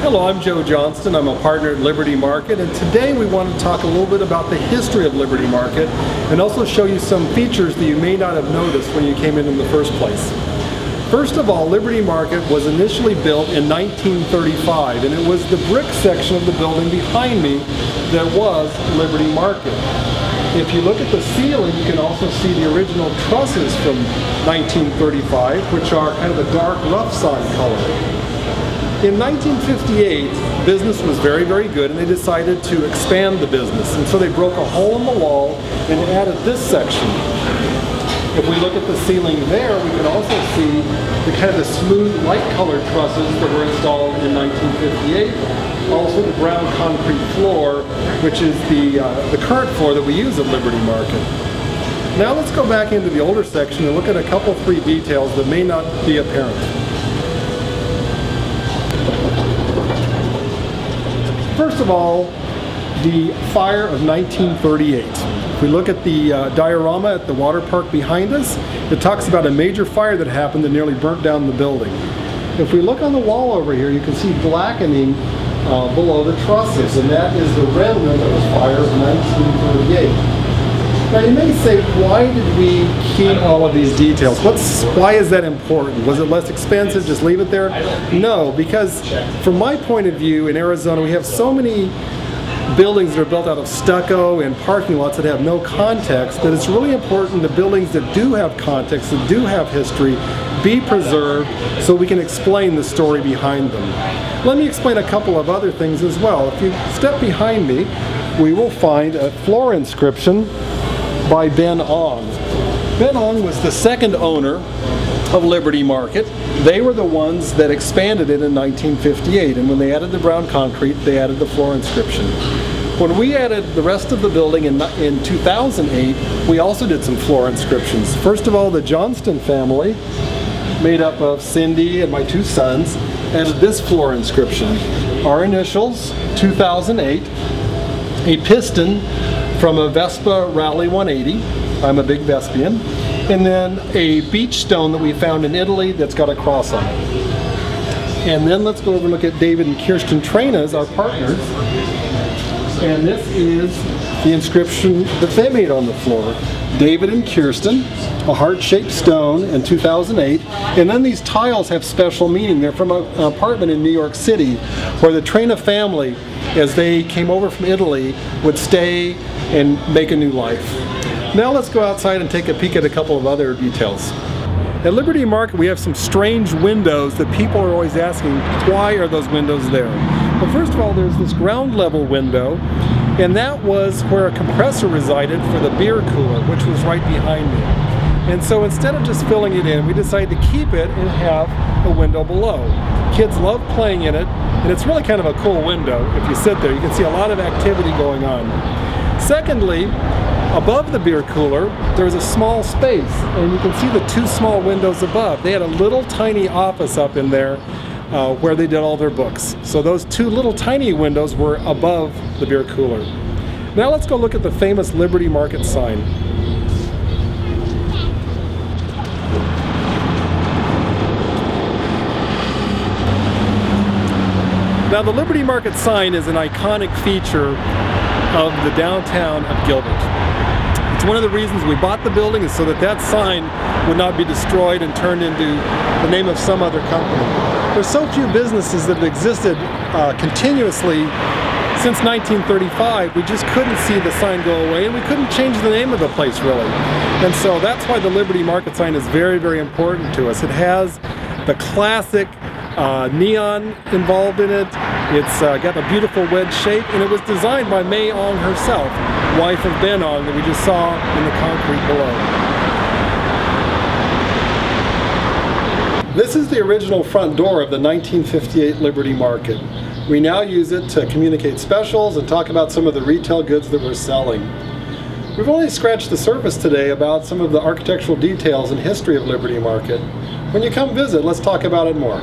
Hello, I'm Joe Johnston. I'm a partner at Liberty Market, and today we want to talk a little bit about the history of Liberty Market and also show you some features that you may not have noticed when you came in the first place. First of all, Liberty Market was initially built in 1935, and it was the brick section of the building behind me that was Liberty Market. If you look at the ceiling, you can also see the original trusses from 1935, which are kind of a dark rough side color. In 1958, business was very, very good, and they decided to expand the business. And so they broke a hole in the wall and added this section. If we look at the ceiling there, we can also see the kind of the smooth light colored trusses that were installed in 1958. Also the brown concrete floor, which is the current floor that we use at Liberty Market. Now let's go back into the older section and look at a couple, three details that may not be apparent. First of all, the fire of 1938. If we look at the diorama at the water park behind us, it talks about a major fire that happened that nearly burnt down the building. If we look on the wall over here, you can see blackening below the trusses, and that is the remnant of the fire of 1938. Now you may say, why did we keep all of these details? Why is that important? Was it less expensive? Just leave it there? No, because from my point of view, in Arizona, we have so many buildings that are built out of stucco and parking lots that have no context, that it's really important the buildings that do have context, that do have history, be preserved so we can explain the story behind them. Let me explain a couple of other things as well. If you step behind me, we will find a floor inscription by Ben Ong. Ben Ong was the second owner of Liberty Market. They were the ones that expanded it in 1958, and when they added the brown concrete, they added the floor inscription. When we added the rest of the building in 2008, we also did some floor inscriptions. First of all, the Johnston family, made up of Cindy and my two sons, added this floor inscription. Our initials, 2008, a piston from a Vespa Rally 180, I'm a big Vespian, and then a beach stone that we found in Italy that's got a cross on it. And then let's go over and look at David and Kirsten Trainas, our partners. And this is the inscription that they made on the floor. David and Kirsten, a heart-shaped stone in 2008. And then these tiles have special meaning. They're from an apartment in New York City where the Traina family, as they came over from Italy, would stay and make a new life. Now let's go outside and take a peek at a couple of other details. At Liberty Market, we have some strange windows that people are always asking, why are those windows there? Well, first of all, there's this ground level window, and that was where a compressor resided for the beer cooler, which was right behind me. And so instead of just filling it in, we decided to keep it and have a window below. Kids love playing in it, and it's really kind of a cool window. If you sit there, you can see a lot of activity going on. Secondly, above the beer cooler, there's a small space, and you can see the two small windows above. They had a little tiny office up in there where they did all their books. So those two little tiny windows were above the beer cooler. Now let's go look at the famous Liberty Market sign. Now the Liberty Market sign is an iconic feature of the downtown of Gilbert. It's one of the reasons we bought the building, is so that that sign would not be destroyed and turned into the name of some other company. There's so few businesses that have existed continuously since 1935, we just couldn't see the sign go away, and we couldn't change the name of the place really. And so that's why the Liberty Market sign is very, very important to us. It has the classic neon involved in it. It's got a beautiful wedge shape, and it was designed by May Ong herself, wife of Ben Ong that we just saw in the concrete below. This is the original front door of the 1958 Liberty Market. We now use it to communicate specials and talk about some of the retail goods that we're selling. We've only scratched the surface today about some of the architectural details and history of Liberty Market. When you come visit, let's talk about it more.